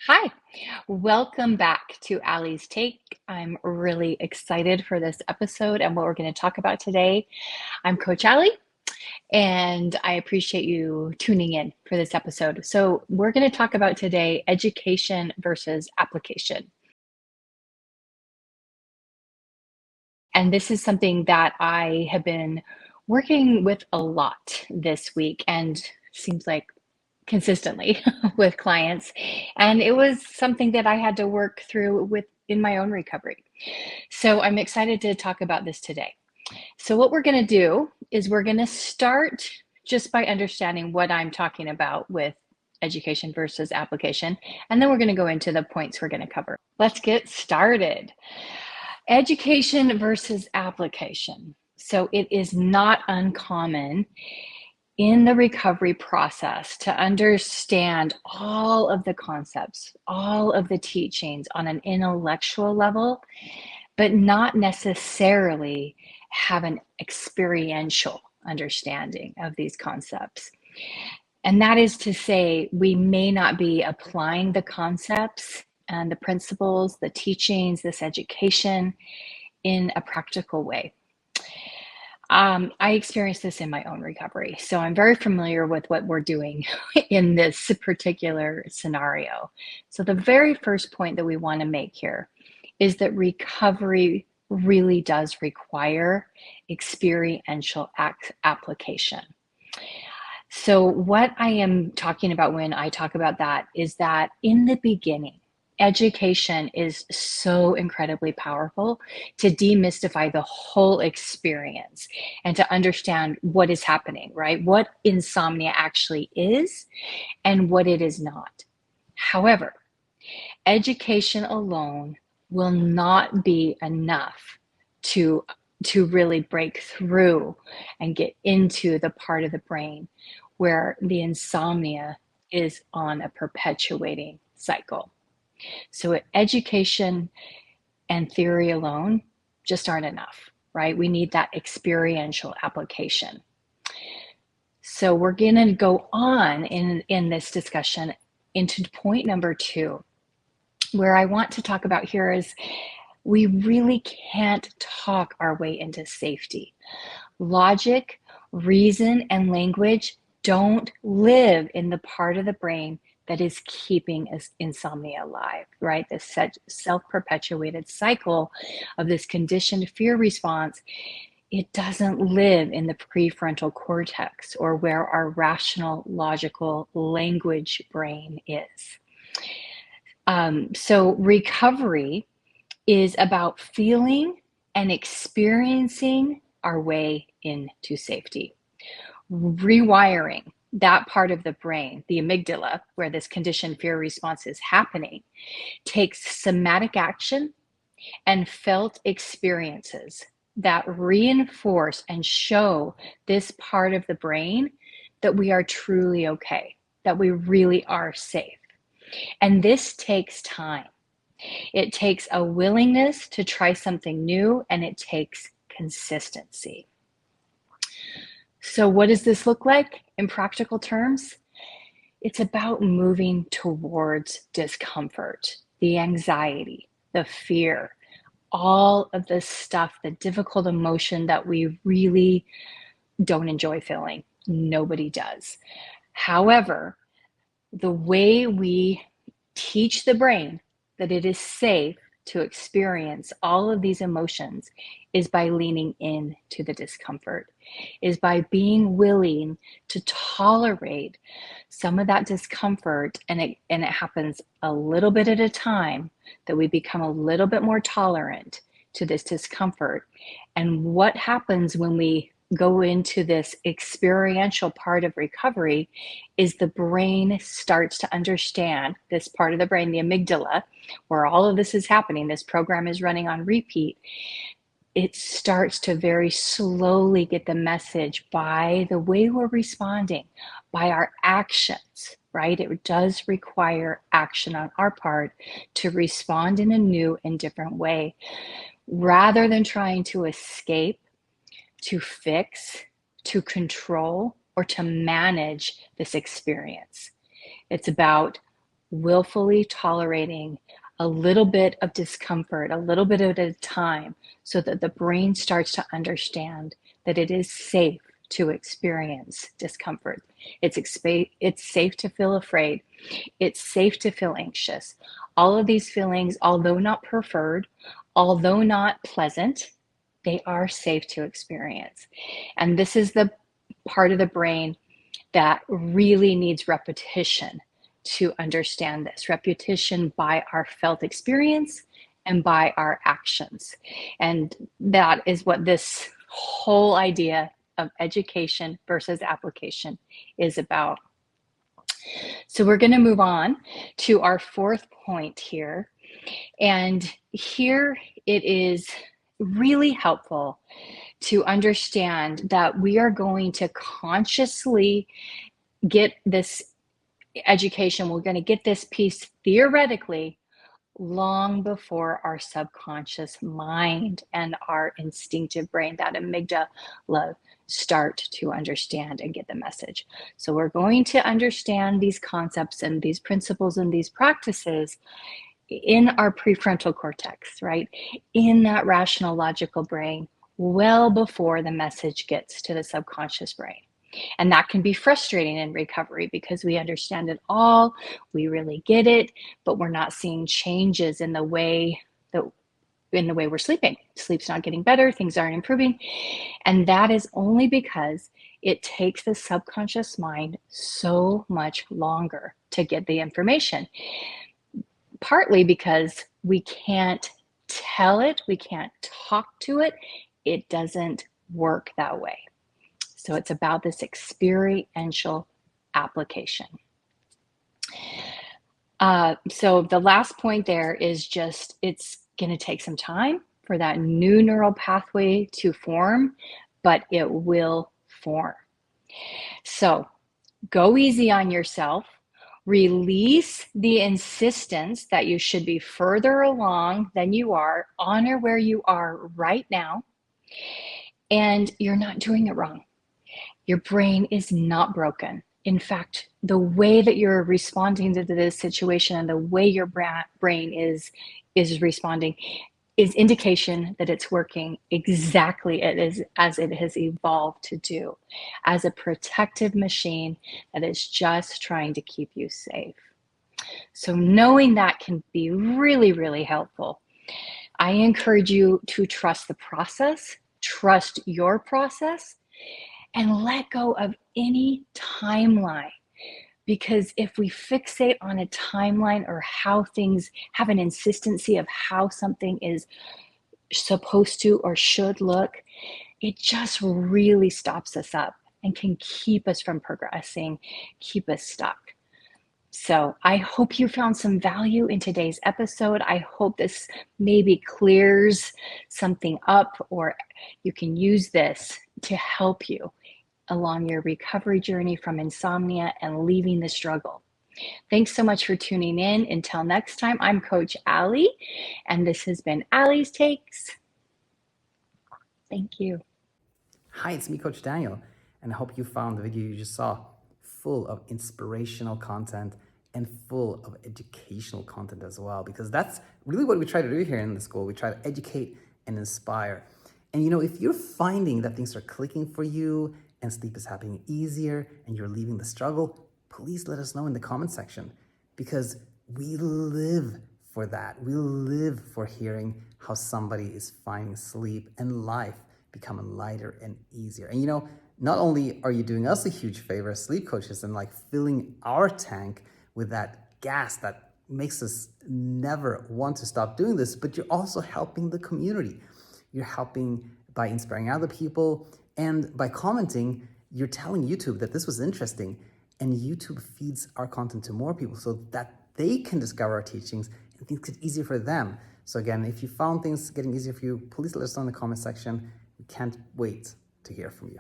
Hi, welcome back to Allie's Take. I'm really excited for this episode and what we're going to talk about today. I'm Coach Allie, and I appreciate you tuning in for this episode. So, we're going to talk about today education versus application. And this is something that I have been working with a lot this week and seems like consistently with clients. And it was something that I had to work through with in my own recovery. So I'm excited to talk about this today. So what we're going to do is we're going to start just by understanding what I'm talking about with education versus application, and then we're going to go into the points we're going to cover. Let's get started. Education versus application. So it is not uncommon in the recovery process to understand all of the concepts, all of the teachings on an intellectual level, but not necessarily have an experiential understanding of these concepts. And that is to say, we may not be applying the concepts and the principles, the teachings, this education in a practical way. I experienced this in my own recovery, so I'm very familiar with what we're doing in this particular scenario. So the very first point that we want to make here is that recovery really does require experiential application. So what I am talking about when I talk about that is that in the beginning, education is so incredibly powerful to demystify the whole experience and to understand what is happening, right? What insomnia actually is and what it is not. However, education alone will not be enough to really break through and get into the part of the brain where the insomnia is on a perpetuating cycle. So education and theory alone just aren't enough, right? We need that experiential application. So we're going to go on in this discussion into point number 2, where I want to talk about here is we really can't talk our way into safety. Logic, reason, and language don't live in the part of the brain that is keeping insomnia alive, right? This self-perpetuated cycle of this conditioned fear response, it doesn't live in the prefrontal cortex or where our rational, logical language brain is. So recovery is about feeling and experiencing our way into safety. Rewiring that part of the brain, the amygdala, where this conditioned fear response is happening, takes somatic action and felt experiences that reinforce and show this part of the brain that we are truly okay, that we really are safe. And this takes time. It takes a willingness to try something new, and it takes consistency. So what does this look like in practical terms? It's about moving towards discomfort, the anxiety, the fear, all of the stuff, the difficult emotion that we really don't enjoy feeling. Nobody does. However, the way we teach the brain that it is safe to experience all of these emotions is by leaning into the discomfort, is by being willing to tolerate some of that discomfort, and it happens a little bit at a time, that we become a little bit more tolerant to this discomfort. And what happens when we go into this experiential part of recovery is the brain starts to understand, this part of the brain, the amygdala, where all of this is happening, this program is running on repeat. It starts to very slowly get the message by the way we're responding, by our actions, right? It does require action on our part to respond in a new and different way, rather than trying to escape, to fix, to control, or to manage this experience. It's about willfully tolerating a little bit of discomfort, a little bit at a time, so that the brain starts to understand that it is safe to experience discomfort. It's safe to feel afraid. It's safe to feel anxious. All of these feelings, although not preferred, although not pleasant, they are safe to experience. And this is the part of the brain that really needs repetition to understand this. Repetition by our felt experience and by our actions. And that is what this whole idea of education versus application is about. So we're going to move on to our fourth point here. And here it is really helpful to understand that we are going to consciously get this education. We're going to get this piece theoretically long before our subconscious mind and our instinctive brain, that amygdala, start to understand and get the message. So we're going to understand these concepts and these principles and these practices in our prefrontal cortex, right? In that rational, logical brain, well before the message gets to the subconscious brain. And that can be frustrating in recovery because we understand it all, we really get it, but we're not seeing changes in the way we're sleeping. Sleep's not getting better, things aren't improving. And that is only because it takes the subconscious mind so much longer to get the information. Partly because we can't tell it, we can't talk to it, it doesn't work that way. So it's about this experiential application. So the last point there is just, it's going to take some time for that new neural pathway to form, but it will form. So go easy on yourself. Release the insistence that you should be further along than you are. Honor where you are right now. And you're not doing it wrong. Your brain is not broken. In fact, the way that you're responding to this situation and the way your brain is responding is indication that it's working exactly as it has evolved to do, as a protective machine that is just trying to keep you safe. So knowing that can be really, really helpful. I encourage you to trust the process, trust your process, and let go of any timeline. Because if we fixate on a timeline or how things have an insistency of how something is supposed to or should look, it just really stops us up and can keep us from progressing, keep us stuck. So I hope you found some value in today's episode. I hope this maybe clears something up, or you can use this to help you along your recovery journey from insomnia and leaving the struggle. Thanks so much for tuning in. Until next time, I'm Coach Allie, and this has been Allie's Takes. Thank you. Hi, it's me, Coach Daniel, and I hope you found the video you just saw full of inspirational content and full of educational content as well, because that's really what we try to do here in the school. We try to educate and inspire. And if you're finding that things are clicking for you and sleep is happening easier and you're leaving the struggle, please let us know in the comment section, because we live for that. We live for hearing how somebody is finding sleep and life becoming lighter and easier. And not only are you doing us a huge favor as sleep coaches and filling our tank with that gas that makes us never want to stop doing this, but you're also helping the community. You're helping by inspiring other people, and by commenting, you're telling YouTube that this was interesting, and YouTube feeds our content to more people so that they can discover our teachings and things get easier for them. So again, if you found things getting easier for you, please let us know in the comment section. We can't wait to hear from you.